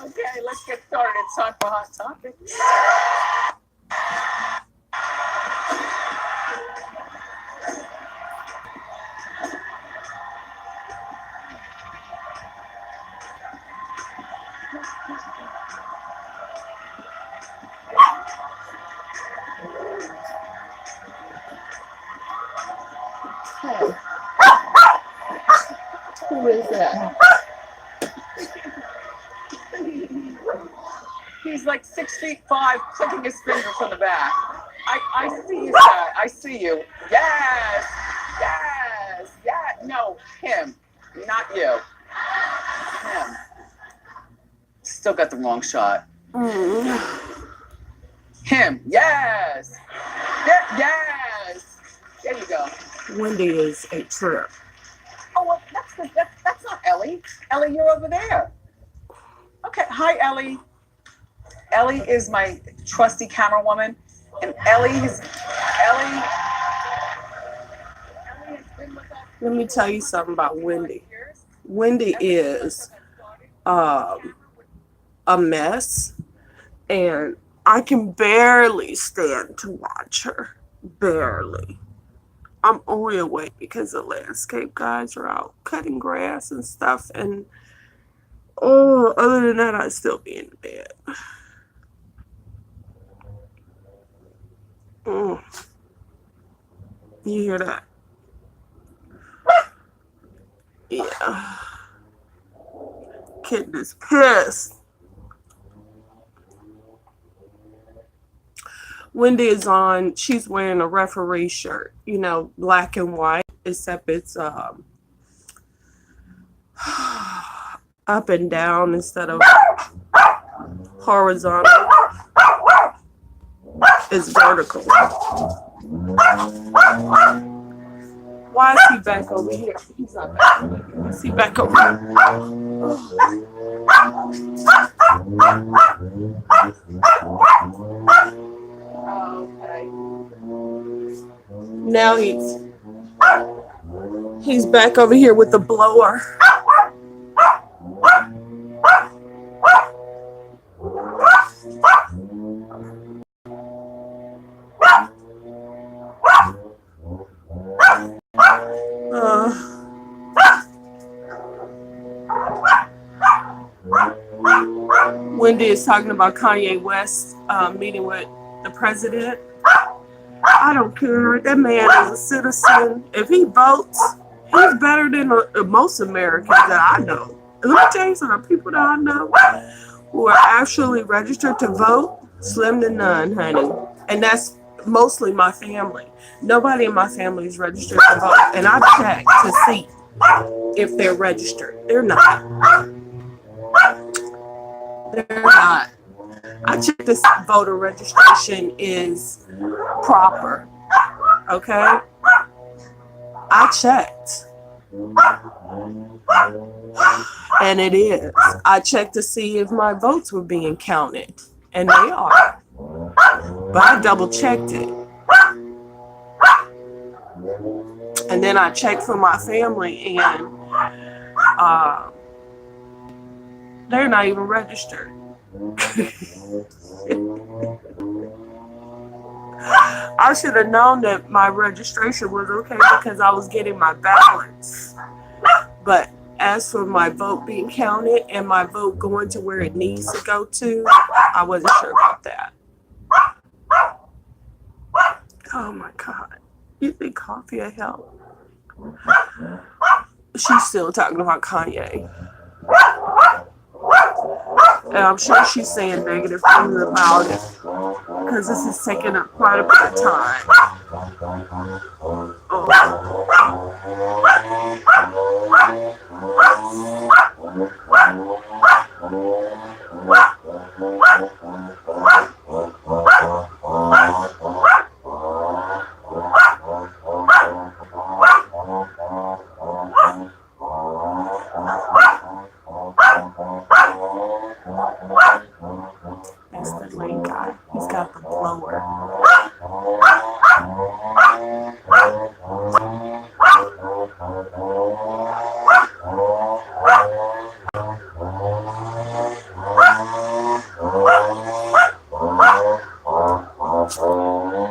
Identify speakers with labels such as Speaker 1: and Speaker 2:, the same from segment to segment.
Speaker 1: Okay, let's get started. It's time for Hot Topic. Who is that? He's like 6'5", clicking his fingers on the back. I see you, Dad. I see you. Yes, yes, yes. No, him, not you. Him. Still got the wrong shot. Him. Yes. Yes. There you go.
Speaker 2: Wendy is a trip.
Speaker 1: Oh, well, that's not Ellie. Ellie, you're over there. Okay. Hi, Ellie. Ellie is my trusty camera woman, and Ellie has been with us.
Speaker 2: Let me tell you something about Wendy. Wendy is a mess, and I can barely stand to watch her. Barely. I'm only awake because the landscape guys are out cutting grass and stuff, and other than that, I'd still be in bed. You hear that? Yeah. Kitten is pissed. Wendy is on, she's wearing a referee shirt, black and white, except it's up and down instead of horizontal. It's vertical. Why is he back over here? He's not back over here. Is he back over here? Okay. Now he's back over here with the blower. Wendy is talking about Kanye West meeting with the president. I don't care. That man is a citizen. If he votes, he's better than most Americans that I know. Let me tell you something. People that I know who are actually registered to vote, slim to none, honey. And that's mostly my family. Nobody in my family is registered to vote. And I checked to see if they're registered. They're not. They're not. I checked this voter registration is proper. Okay? I checked. And it is. I checked to see if my votes were being counted. And they are. But I double checked it. And then I checked for my family, and they're not even registered. I should have known that my registration was okay because I was getting my ballots. But as for my vote being counted and my vote going to where it needs to go to, I wasn't sure about that. Oh my God. You think coffee will help? She's still talking about Kanye. And I'm sure she's saying negative things about it because this is taking up quite a bit of time. That's the lame guy. He's got the blower. Oh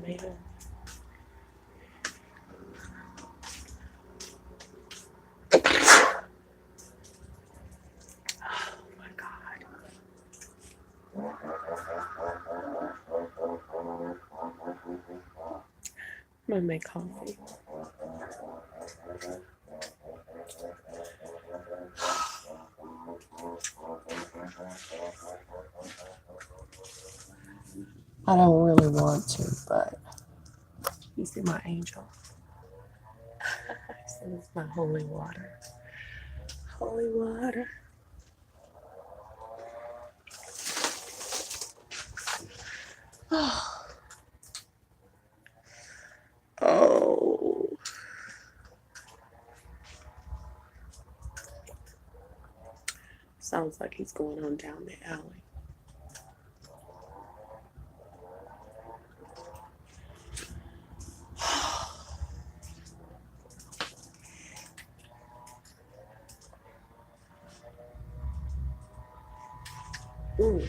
Speaker 2: man. Oh my God. I'm gonna make coffee. I don't really want to, but you see my angel. This is my holy water. Holy water. Oh. Sounds like he's going on down the alley. Mm.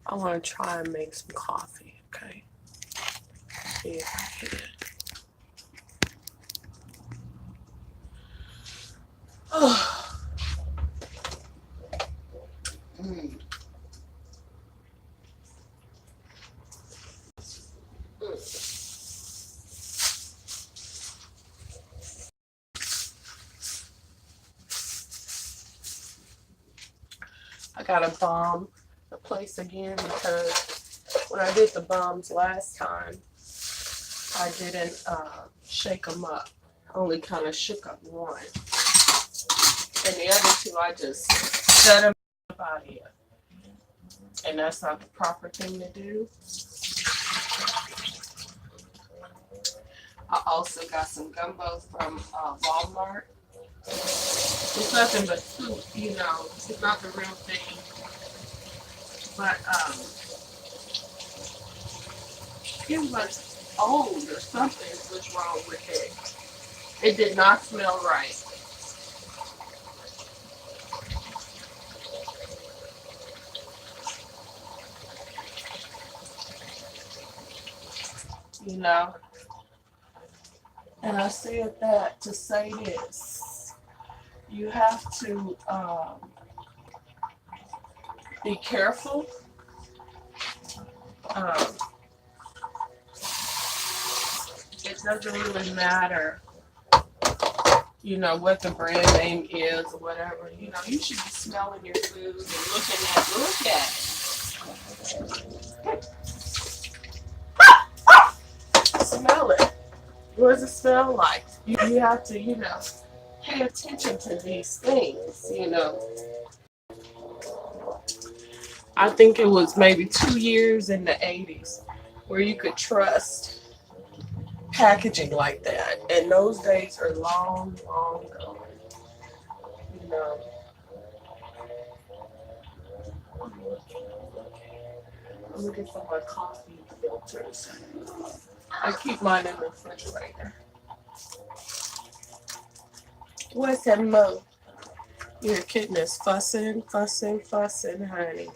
Speaker 2: I want to try and make some coffee, okay? See if I can. Oh. Mm. I gotta bomb the place again because when I did the bombs last time, I didn't shake them up. I only kind of shook up one. And the other two, I just set them up out here. And that's not the proper thing to do. I also got some gumbo from Walmart. It's nothing but soup, you know. It's not the real thing. But it was old or something was wrong with it. It did not smell right. You know? And I said that to say this. You have to be careful. It doesn't really matter, you know, what the brand name is or whatever. You know, you should be smelling your food and look at it. Smell it. What does it smell like? You have to, you know, pay attention to these things, you know. I think it was maybe 2 years in the 80s where you could trust packaging like that. And those days are long, long gone. You know. I'm looking for my coffee filters. I keep mine in the refrigerator. What's that, Mo? Your kitten is fussing, honey.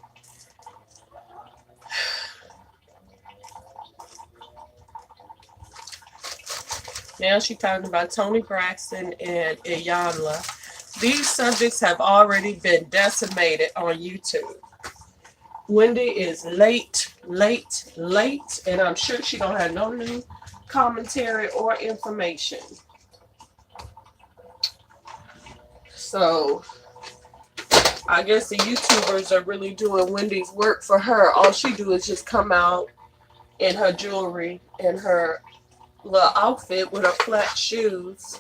Speaker 2: Now she's talking about Toni Braxton and Iyanla. These subjects have already been decimated on YouTube. Wendy is late, and I'm sure she don't have no new commentary or information. So I guess the YouTubers are really doing Wendy's work for her. All she do is just come out in her jewelry and her little outfit with her flat shoes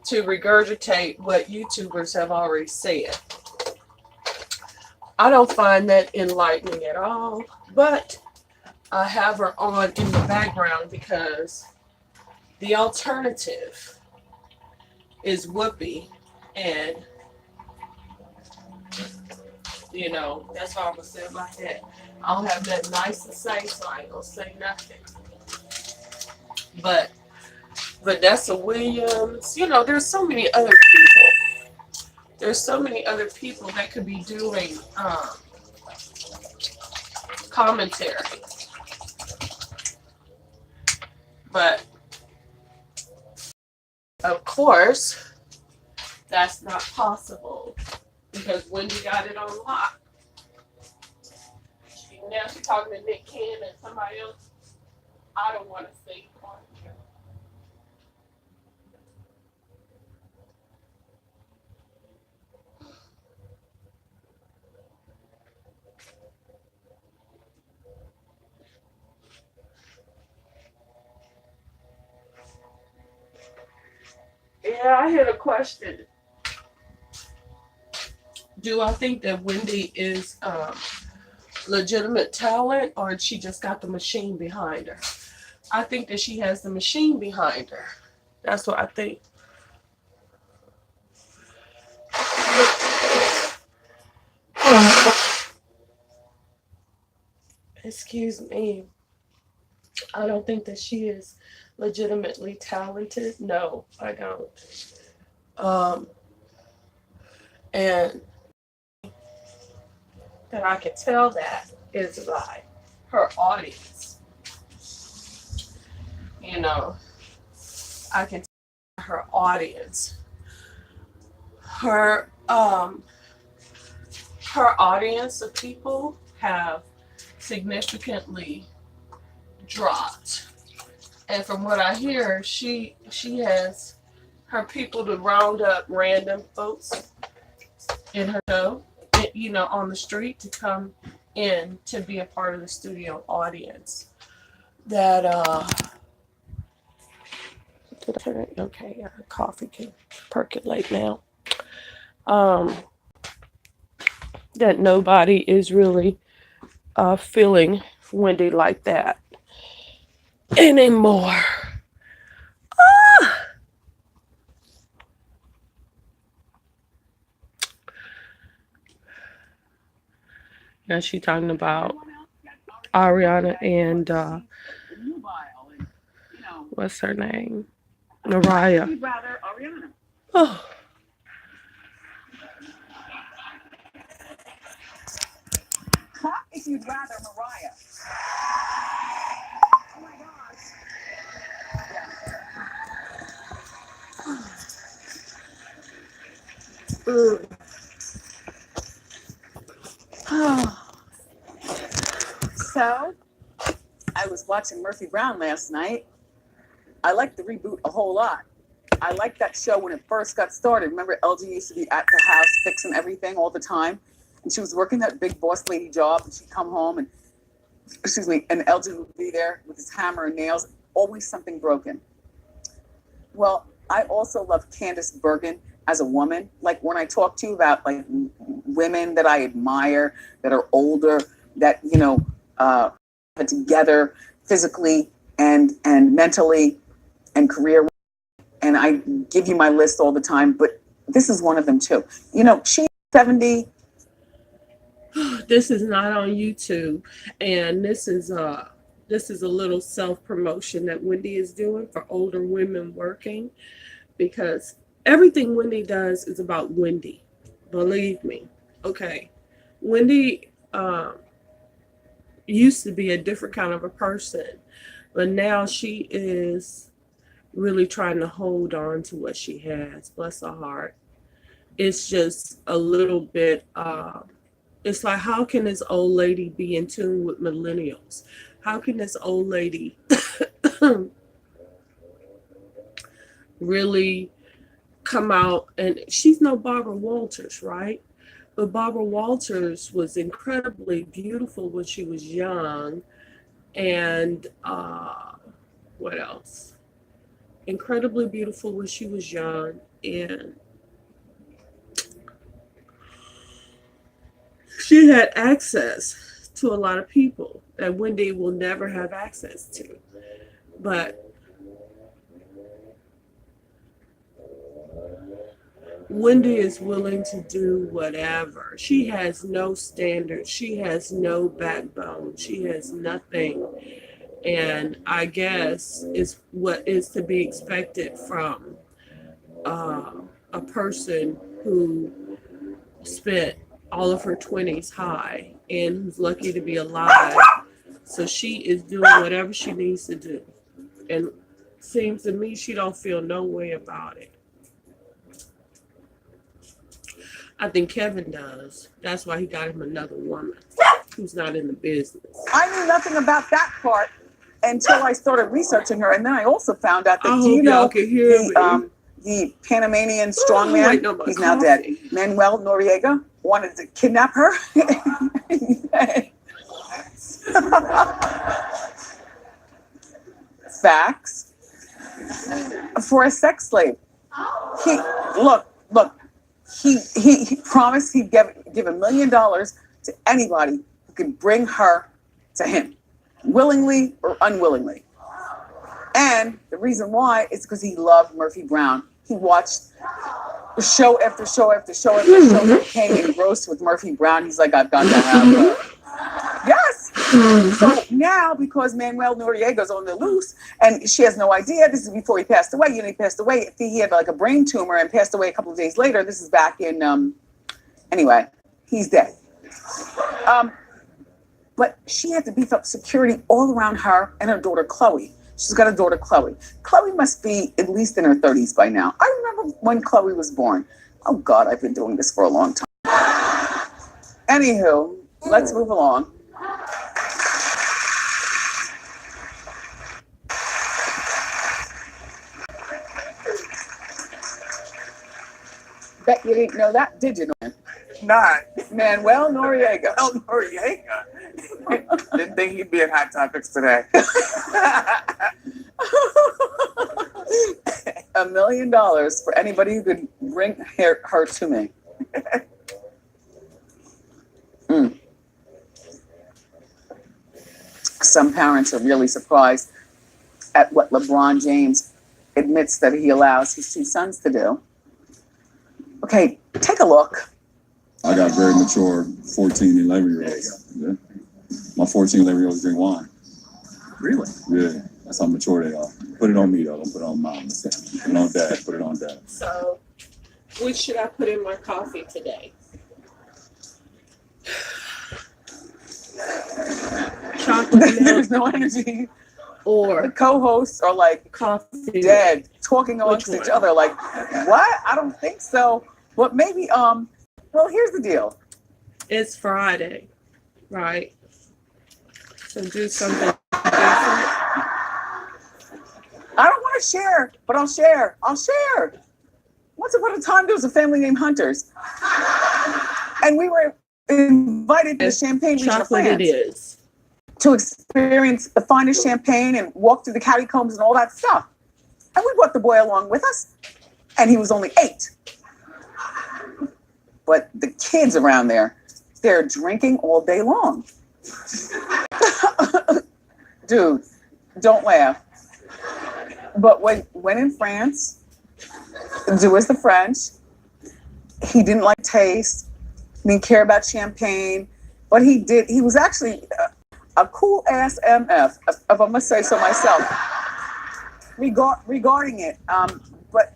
Speaker 2: to regurgitate what YouTubers have already said. I don't find that enlightening at all, but I have her on in the background because the alternative is Whoopi, and that's all I'm gonna say about that. I don't have nothing nice to say, so I ain't gonna say nothing. But Vanessa Williams, there's so many other people. There's so many other people that could be doing commentary. But of course, that's not possible because Wendy got it on lock. Now she's talking to Nick Cannon and somebody else. I don't want to say on here. Yeah, I had a question. Do I think that Wendy is legitimate talent, or she just got the machine behind her? I think that she has the machine behind her. That's what I think. Excuse me. I don't think that she is legitimately talented. No, I don't. And that I can tell that is by her audience. I can tell her audience. Her audience of people have significantly dropped. And from what I hear, she has her people to round up random folks in her show, on the street to come in to be a part of the studio audience. That okay, coffee can percolate now. That nobody is really feeling Wendy like that anymore. Now she's talking about Ariana and what's her name? Mariah.
Speaker 1: You'd rather Ariana.
Speaker 2: Oh.
Speaker 1: Clap if you'd rather Mariah. Oh my gosh. So, I was watching Murphy Brown last night. I liked the reboot a whole lot. I liked that show when it first got started. Remember, LG used to be at the house fixing everything all the time, and she was working that big boss lady job, and she'd come home and LG would be there with his hammer and nails, always something broken. Well, I also love Candice Bergen as a woman. Like when I talk to you about like women that I admire, that are older, that have it together physically and mentally and career, and I give you my list all the time, but this is one of them too. She's 70.
Speaker 2: This is not on YouTube, and this is a little self-promotion that Wendy is doing for older women working, because everything Wendy does is about Wendy. Believe me. Okay. Wendy used to be a different kind of a person, but now she is really trying to hold on to what she has. Bless her heart. It's just a little bit it's like, how can this old lady be in tune with millennials? How can this old lady really come out? And she's no Barbara Walters, right? But Barbara Walters was incredibly beautiful when she was young, and What else? Incredibly beautiful when she was young, and she had access to a lot of people that Wendy will never have access to. But Wendy is willing to do whatever. She has no standards. She has no backbone. She has nothing. And I guess is what is to be expected from a person who spent all of her 20s high and who's lucky to be alive. So she is doing whatever she needs to do. And seems to me she don't feel no way about it. I think Kevin does. That's why he got him another woman who's not in the business.
Speaker 1: I knew nothing about that part until I started researching her, and then I also found out that
Speaker 2: I
Speaker 1: do
Speaker 2: hope
Speaker 1: you know
Speaker 2: y'all can hear me.
Speaker 1: the Panamanian
Speaker 2: wait,
Speaker 1: strongman?
Speaker 2: no, my
Speaker 1: He's now
Speaker 2: coffee.
Speaker 1: dead. Manuel Noriega wanted to kidnap her. Facts. For a sex slave. He look. He promised he'd give $1 million to anybody who could bring her to him, willingly or unwillingly. And the reason why is because he loved Murphy Brown. He watched show after show after show after show. He became engrossed with Murphy Brown. He's like, I've got to have her. Yes. So now, because Manuel Noriega's on the loose and she has no idea, this is before he passed away. He passed away. He had like a brain tumor and passed away a couple of days later. This is back in, anyway, he's dead. But she had to beef up security all around her and her daughter, Chloe. She's got a daughter, Chloe. Chloe must be at least in her 30s by now. I remember when Chloe was born. Oh, God, I've been doing this for a long time. Anywho, let's move along. Bet you didn't know that, did you?
Speaker 3: Not
Speaker 1: Manuel Noriega.
Speaker 3: El Noriega. Didn't think he'd be in Hot Topics today.
Speaker 1: $1 million for anybody who could bring her to me. Some parents are really surprised at what LeBron James admits that he allows his two sons to do. Okay, take a look.
Speaker 4: I got very mature 14, 11-year-olds. Yeah. My 14, 11-year-olds drink wine.
Speaker 3: Really?
Speaker 4: Yeah, that's how mature they are. Put it on me, though. Don't put it on mom. Put it on dad. Put it on dad.
Speaker 2: So, which should I put in my coffee today? Chocolate milk
Speaker 1: There's no energy. The
Speaker 2: or
Speaker 1: co-hosts are like
Speaker 2: coffee?
Speaker 1: dead, talking amongst
Speaker 2: Which
Speaker 1: each
Speaker 2: one?
Speaker 1: other. Like, what? I don't think so. But maybe, well, here's the deal.
Speaker 2: It's Friday, right? So do something different.
Speaker 1: I don't want to share, but I'll share. Once upon a time, there was a family named Hunters. And we were invited to the Champagne region of
Speaker 2: Chocolate
Speaker 1: France
Speaker 2: it is.
Speaker 1: to experience the finest champagne and walk through the catacombs and all that stuff. And we brought the boy along with us, and he was only 8. But the kids around there, they're drinking all day long. Dude, don't laugh. But when in France, do as the French. He didn't like taste, didn't care about champagne, but he did. He was actually a cool ass MF, if I must say so myself, regarding it. But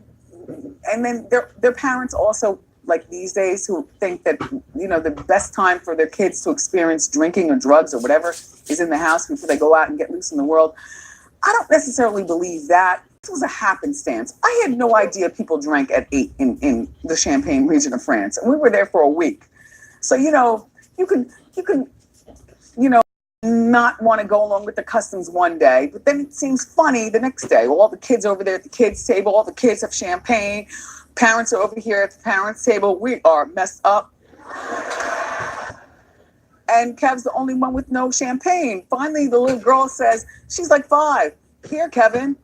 Speaker 1: and then their parents also, like these days, who think that, you know, the best time for their kids to experience drinking or drugs or whatever is in the house before they go out and get loose in the world. I don't necessarily believe that. This was a happenstance. I had no idea people drank at 8 in the Champagne region of France, and we were there for a week. So, you know, you can, you know, not want to go along with the customs one day, but then it seems funny the next day. All the kids over there at the kids' table, all the kids have champagne. Parents are over here at the parents' table. We are messed up. And Kev's the only one with no champagne. Finally, the little girl says, she's like 5. Here, Kevin.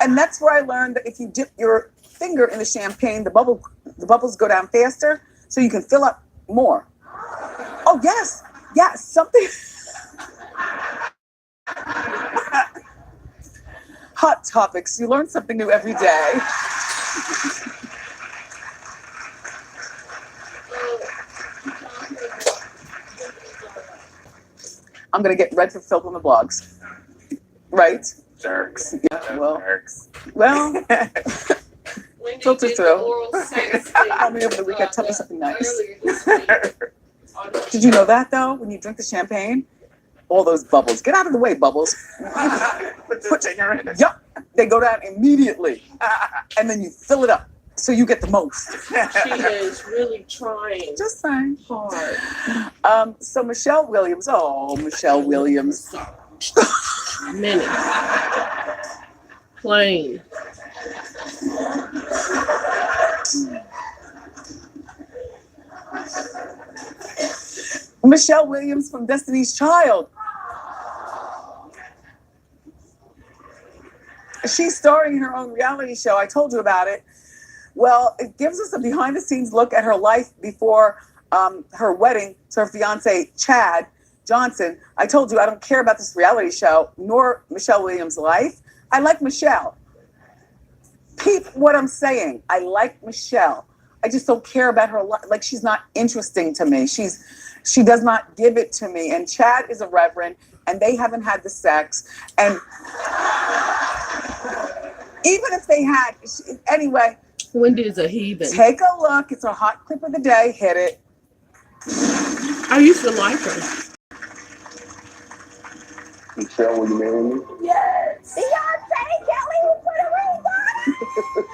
Speaker 1: And that's where I learned that if you dip your finger in the champagne, the bubbles go down faster, so you can fill up more. Oh yes, yes, something. Hot topics. You learn something new every day. I'm gonna get red for Phil on the blogs, right?
Speaker 3: Jerks.
Speaker 1: Yeah. Well.
Speaker 3: Jerks.
Speaker 1: Well.
Speaker 2: When did
Speaker 1: Filter
Speaker 2: you get
Speaker 1: through.
Speaker 2: the oral sex thing,
Speaker 1: Call me over the weekend. Tell me something nice.
Speaker 2: earlier this week?
Speaker 1: Did you know that though? When you drink the champagne, all those bubbles. Get out of the way, bubbles.
Speaker 3: Put the finger in it.
Speaker 1: Yup. They go down immediately, and then you fill it up so you get the most.
Speaker 2: She is really trying
Speaker 1: Just saying.
Speaker 2: hard.
Speaker 1: So Michelle Williams. Oh, Michelle Williams.
Speaker 2: Minute. Plain.
Speaker 1: Michelle Williams from Destiny's Child. She's starring in her own reality show. I told you about it. Well, it gives us a behind-the-scenes look at her life before her wedding to her fiance, Chad Johnson. I told you I don't care about this reality show, nor Michelle Williams' life. I like Michelle. Peep what I'm saying. I like Michelle. I just don't care about her life. Like, she's not interesting to me. She does not give it to me. And Chad is a reverend, and they haven't had the sex. And even if they had, anyway.
Speaker 2: Wendy is a heathen.
Speaker 1: Take a look. It's a hot clip of the day. Hit it.
Speaker 2: I used to like her.
Speaker 3: Michelle, will you marry me?
Speaker 1: Yes.
Speaker 5: Beyonce, Kelly, who put a ring on it?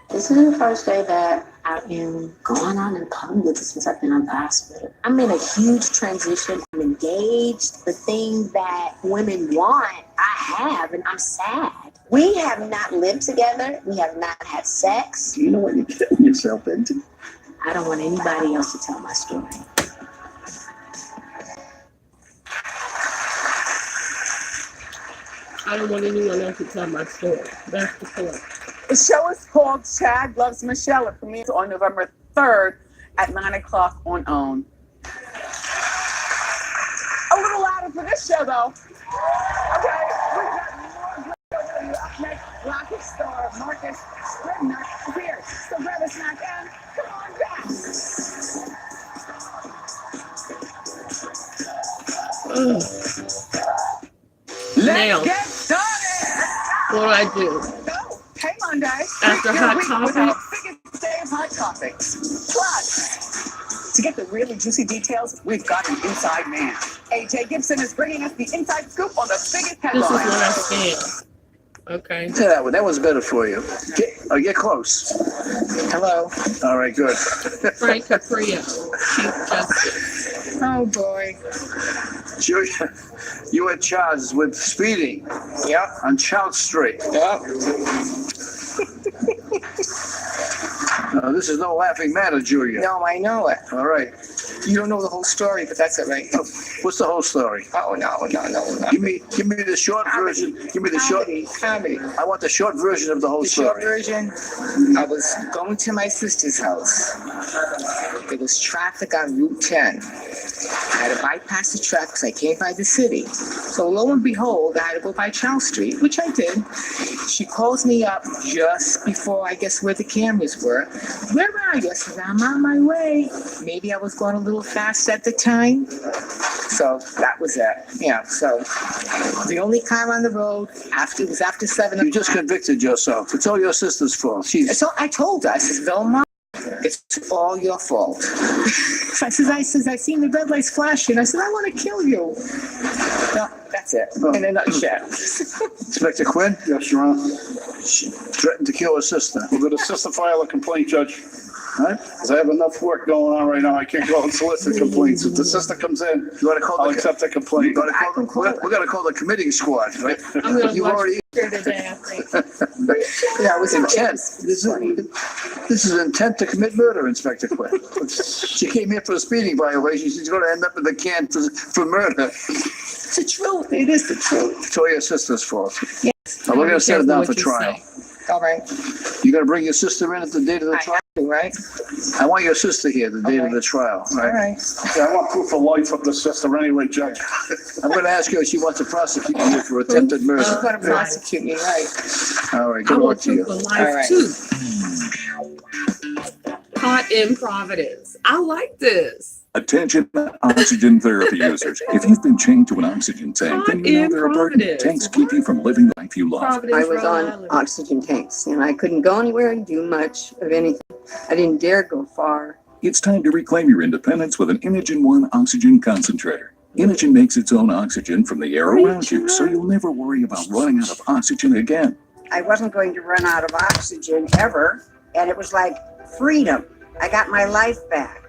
Speaker 5: This is the first day that I am going out in public since I've been on the hospital. I'm in a huge transition. I'm engaged. The thing that women want, I have, and I'm sad. We have not lived together. We have not had sex.
Speaker 6: Do you know what you're getting yourself into?
Speaker 5: I don't want anybody else to tell my story.
Speaker 2: I don't want anyone else to tell my story. That's the point.
Speaker 1: The show is called Chad Loves Michelle. It premieres on November 3rd at 9 o'clock on OWN. A little louder for this show, though. Okay, we've got more great for you. Up next, rocket star Marcus Scribner is here. So grab a snack and come on back.
Speaker 2: Now,
Speaker 1: Get started.
Speaker 2: what do I do?
Speaker 1: Go. Hey, Monday.
Speaker 2: After
Speaker 1: Week
Speaker 2: Hot
Speaker 1: with our
Speaker 2: Topics.
Speaker 1: biggest day of Hot Topics. Plus, to get the really juicy details, we've got an inside man. AJ Gibson is bringing us the inside scoop on the biggest
Speaker 2: This is what I
Speaker 1: headlines.
Speaker 2: stand. Okay.
Speaker 6: To that one. That was better for you. Get close.
Speaker 7: Hello.
Speaker 6: All right, good.
Speaker 2: Frank Caprio, Chief Justice.
Speaker 7: Oh boy.
Speaker 6: You were charged with speeding
Speaker 7: Yep.
Speaker 6: on Charles Street.
Speaker 7: Yep.
Speaker 6: This is no laughing matter, Julia.
Speaker 7: No, I know it.
Speaker 6: All right.
Speaker 7: You don't know the whole story, but that's it, right?
Speaker 6: What's the whole story?
Speaker 7: Oh no.
Speaker 6: Give me the short version. Give me the short.
Speaker 7: Comedy.
Speaker 6: I want the short version of the whole
Speaker 7: The short
Speaker 6: story.
Speaker 7: version, I was going to my sister's house. There was traffic on Route 10. I had to bypass the traffic because I came by the city. So lo and behold, I had to go by Charles Street, which I did. She calls me up just before, I guess, where the cameras were. Where are you? I said, I'm on my way. Maybe I was going a little fast at the time. So that was it. Yeah, so the only car on the road it was after 7
Speaker 6: You just convicted yourself. It's all your sister's fault. She's
Speaker 7: So I told her, I says, Velma, it's all your fault. I says, I seen the red lights flashing. I said, I want to kill you. No, that's it, in a nutshell.
Speaker 6: Inspector Quinn.
Speaker 8: Yes, Your Honor.
Speaker 6: She threatened to kill her sister.
Speaker 8: Will the sister file a complaint, Judge?
Speaker 6: right? Because I have enough work going on right now. I can't go and solicit complaints. If the sister comes in,
Speaker 7: You wanna call
Speaker 6: I'll
Speaker 7: the,
Speaker 6: accept the complaint.
Speaker 7: I can call it.
Speaker 6: We're gonna call the committing squad, right?
Speaker 2: I'm gonna
Speaker 6: You
Speaker 2: watch
Speaker 6: already,
Speaker 2: here today, I think.
Speaker 7: Yeah, it was
Speaker 6: intent.
Speaker 7: intense.
Speaker 6: This is intent to commit murder, Inspector Quinn. She came here for a speeding violation. She's gonna end up in the can for murder.
Speaker 7: It's the truth. It is the truth.
Speaker 6: It's all your sister's fault.
Speaker 7: Yes.
Speaker 6: Now, we're gonna set it down for
Speaker 2: What you
Speaker 6: trial.
Speaker 2: say.
Speaker 7: All right.
Speaker 6: You gonna bring your sister in at the date of the
Speaker 7: I
Speaker 6: trial?
Speaker 7: have to, right?
Speaker 6: I want your sister here, the date of
Speaker 7: Okay.
Speaker 6: the trial,
Speaker 7: All
Speaker 6: right?
Speaker 7: right.
Speaker 6: Yeah, I want proof of life of the sister anyway, Judge. I'm gonna ask her if she wants to prosecute you for attempted
Speaker 7: She's
Speaker 6: murder.
Speaker 7: gonna prosecute me, right?
Speaker 6: All right,
Speaker 2: I
Speaker 6: good luck
Speaker 2: want
Speaker 6: to you.
Speaker 2: proof of
Speaker 7: All
Speaker 2: life
Speaker 7: right.
Speaker 2: too. Caught in Providence. I like this.
Speaker 4: Attention oxygen therapy users. If you've been chained to an oxygen tank, then you know
Speaker 2: In
Speaker 4: there are burden.
Speaker 2: Providence.
Speaker 4: Tanks keep you from living the life you love.
Speaker 2: Providence,
Speaker 8: I was
Speaker 2: Rhode
Speaker 8: on
Speaker 2: Island.
Speaker 8: oxygen tanks and I couldn't go anywhere and do much of anything. I didn't dare go far.
Speaker 4: It's time to reclaim your independence with an Inogen One oxygen concentrator. Inogen makes its own oxygen from the air around you, so you'll never worry about running out of oxygen again.
Speaker 9: I wasn't going to run out of oxygen ever, and it was like freedom. I got my life back.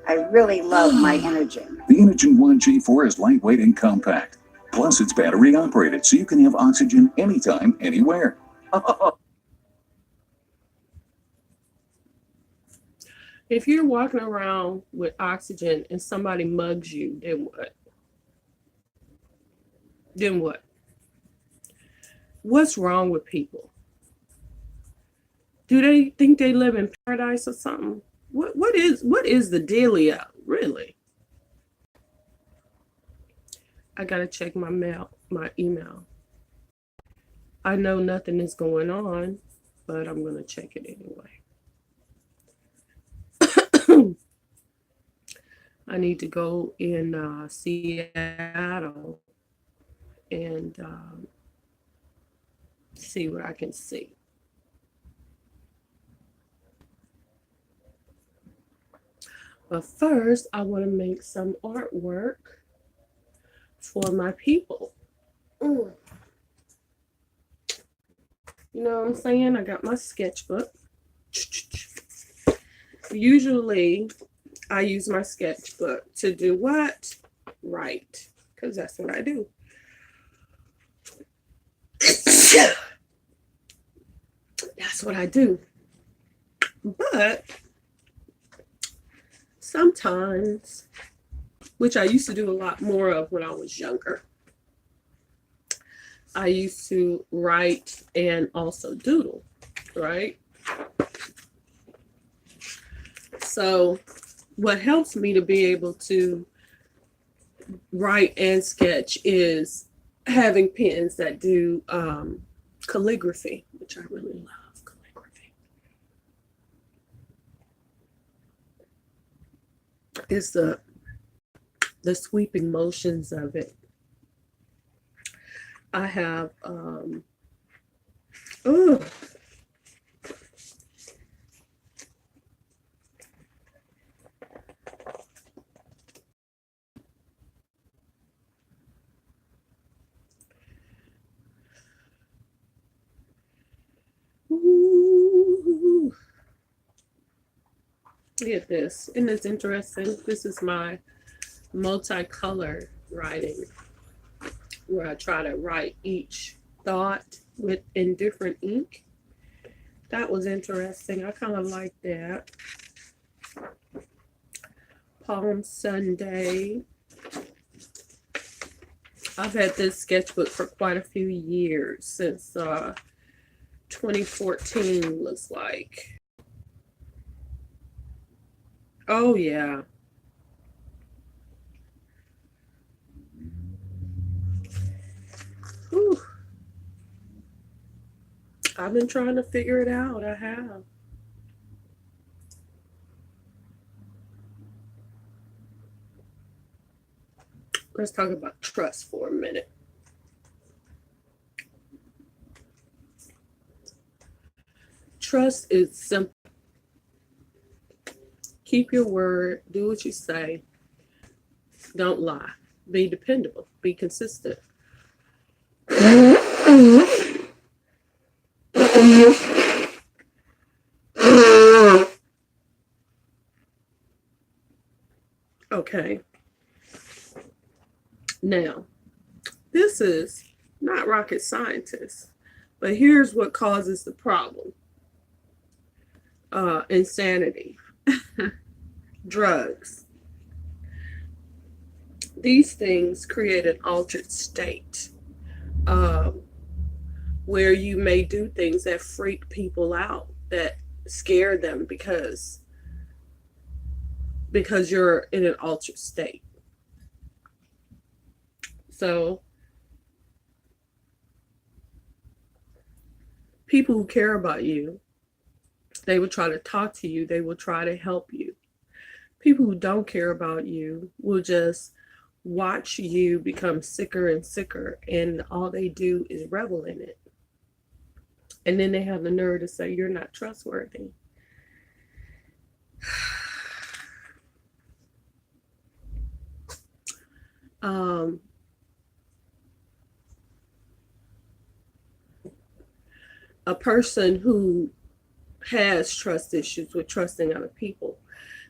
Speaker 9: I really love my Inogen.
Speaker 4: The Inogen One G4 is lightweight and compact. Plus, it's battery operated, so you can have oxygen anytime, anywhere.
Speaker 2: If you're walking around with oxygen and somebody mugs you, then what? Then what? What's wrong with people? Do they think they live in paradise or something? What is the dealio, really? I gotta check my email. I know nothing is going on, but I'm gonna check it anyway. I need to go in Seattle and see what I can see. But first, I want to make some artwork for my people. You know what I'm saying? I got my sketchbook. Usually, I use my sketchbook to do what? Write, because that's what I do. That's what I do. But sometimes, which I used to do a lot more of when I was younger, I used to write and also doodle, right? So what helps me to be able to write and sketch is having pens that do calligraphy, which I really love calligraphy. It's the sweeping motions of it. I have ooh. Look at this. Isn't this interesting? This is my multicolor writing, where I try to write each thought in different ink. That was interesting. I kind of like that. Palm Sunday. I've had this sketchbook for quite a few years, since 2014 looks like. Oh yeah. Whew. I've been trying to figure it out. I have. Let's talk about trust for a minute. Trust is simple. Keep your word. Do what you say. Don't lie. Be dependable. Be consistent. Okay. Now, this is not rocket scientist, but here's what causes the problem. Insanity, drugs. These things create an altered state where you may do things that freak people out, that scare them because you're in an altered state. So people who care about you, they will try to talk to you. They will try to help you. People who don't care about you will just watch you become sicker and sicker, and all they do is revel in it. And then they have the nerve to say you're not trustworthy. A person who has trust issues with trusting other people,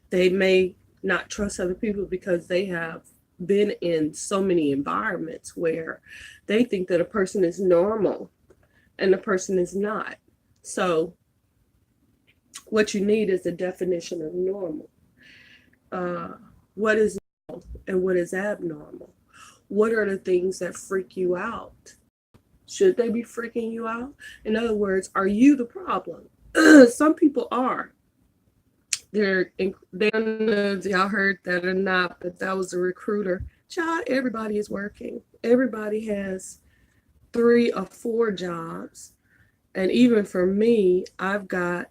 Speaker 2: they may not trust other people because they have been in so many environments where they think that a person is normal and the person is not. So what you need is a definition of normal. What is normal and what is abnormal? What are the things that freak you out? Should they be freaking you out? In other words, are you the problem? Some people are. They don't know if y'all heard that or not, but that was a recruiter. Child, everybody is working. Everybody has 3 or 4 jobs. And even for me, I've got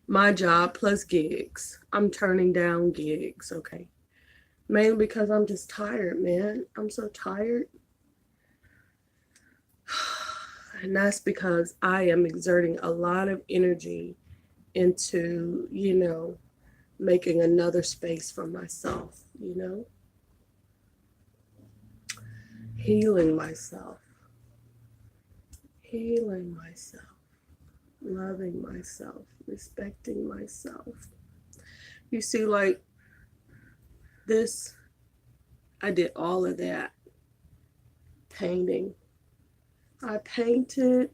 Speaker 2: my job plus gigs. I'm turning down gigs, okay? Mainly because I'm just tired, man. I'm so tired. And that's because I am exerting a lot of energy into, making another space for myself, healing myself, loving myself, respecting myself. You see, like this, I did all of that painting. I painted,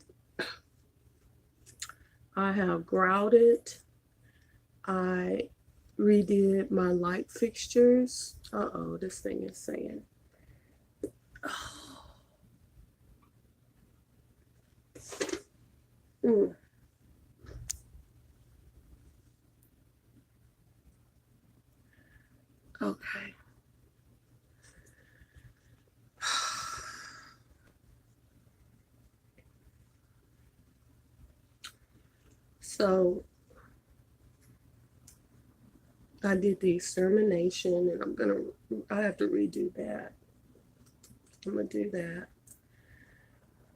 Speaker 2: I have grouted, I redid my light fixtures. Uh-oh, this thing is saying. Oh. Okay. So I did the extermination, and I have to redo that. I'm gonna do that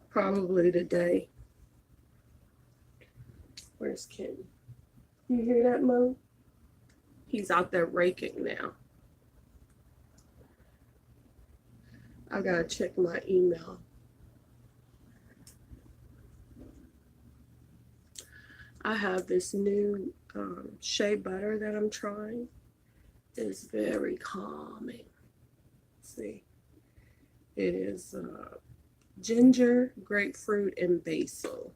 Speaker 2: probably today. Where's Ken? You hear that, Mo? He's out there raking now. I gotta check my email. I have this new shea butter that I'm trying. It's very calming. See, it is ginger, grapefruit, and basil.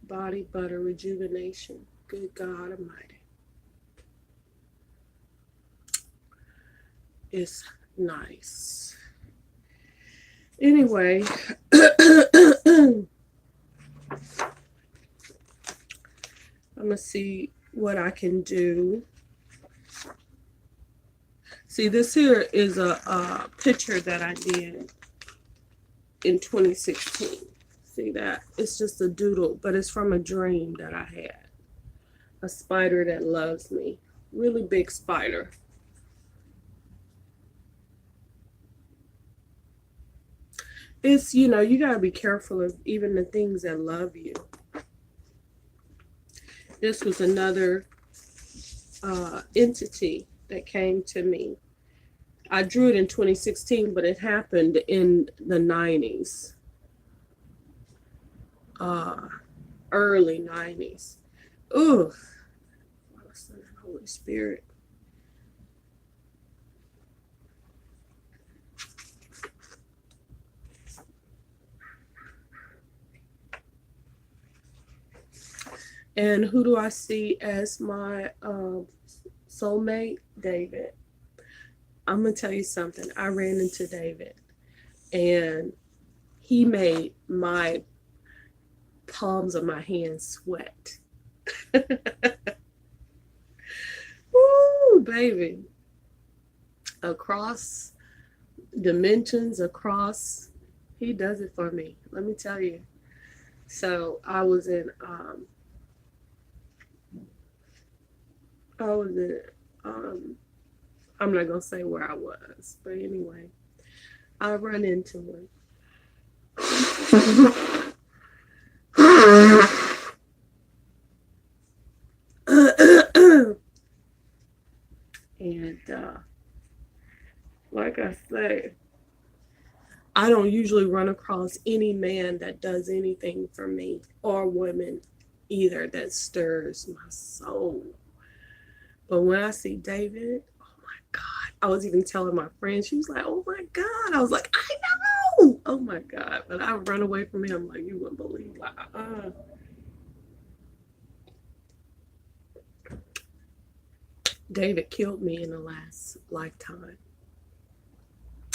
Speaker 2: Body butter rejuvenation. Good God Almighty. It's nice. Anyway, I'm gonna see what I can do. See, this here is a picture that I did in 2016. See that? It's just a doodle, but it's from a dream that I had. A spider that loves me. Really big spider. It's, you gotta be careful of even the things that love you. This was another entity that came to me. I drew it in 2016, but it happened in the 90s. early 90s. Ooh, Holy Spirit. And who do I see as my soulmate? David. I'm going to tell you something. I ran into David, and he made my palms of my hands sweat. Woo, baby. Across dimensions, he does it for me. Let me tell you. So I was in I'm not gonna say where I was, but anyway, I run into him. And like I say, I don't usually run across any man that does anything for me, or women either, that stirs my soul. But when I see David, oh my God. I was even telling my friend, she was like, oh my God. I was like, I know. Oh my God. But I run away from him like you wouldn't believe. Like, David killed me in the last lifetime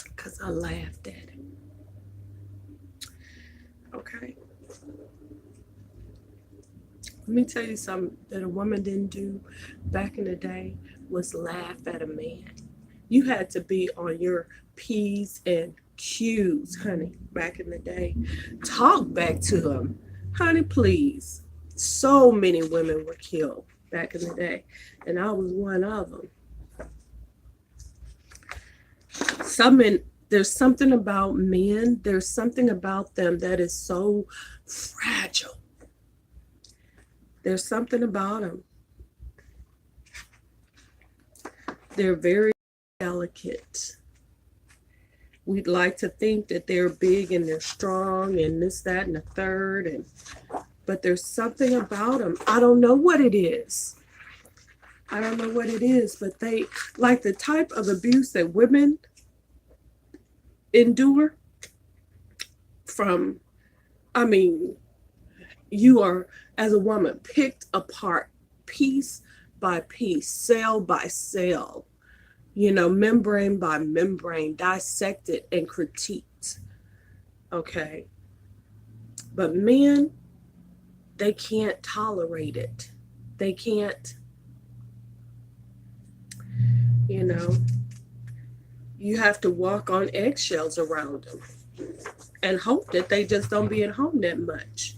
Speaker 2: because I laughed at him. Okay. Let me tell you something that a woman didn't do back in the day was laugh at a man. You had to be on your P's and Q's, honey, back in the day. Talk back to him. Honey, please. So many women were killed back in the day, and I was one of them. There's something about men, there's something about them that is so fragile. There's something about them. They're very delicate. We'd like to think that they're big and they're strong and this, that, and the third, but there's something about them. I don't know what it is. But they, like the type of abuse that women endure from, you are, as a woman, picked apart piece by piece, cell by cell, membrane by membrane, dissected and critiqued. Okay. But men, they can't tolerate it. They can't, you have to walk on eggshells around them and hope that they just don't be at home that much.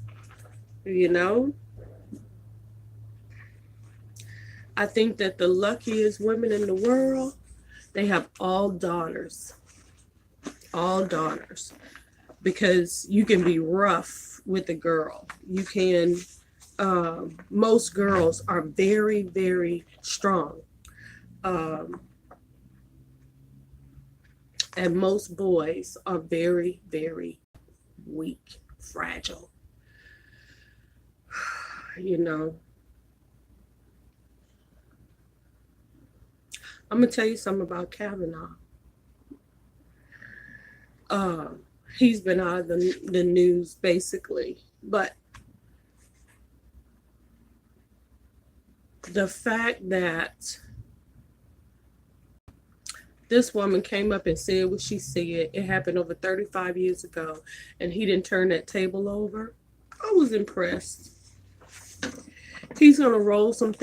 Speaker 2: I think that the luckiest women in the world, they have all daughters, because you can be rough with a girl. You can, most girls are very, very strong. And most boys are very, very weak, fragile. I'm going to tell you something about Kavanaugh. He's been out of the news, basically. But the fact that this woman came up and said what she said, it happened over 35 years ago, and he didn't turn that table over, I was impressed. He's going to roll some things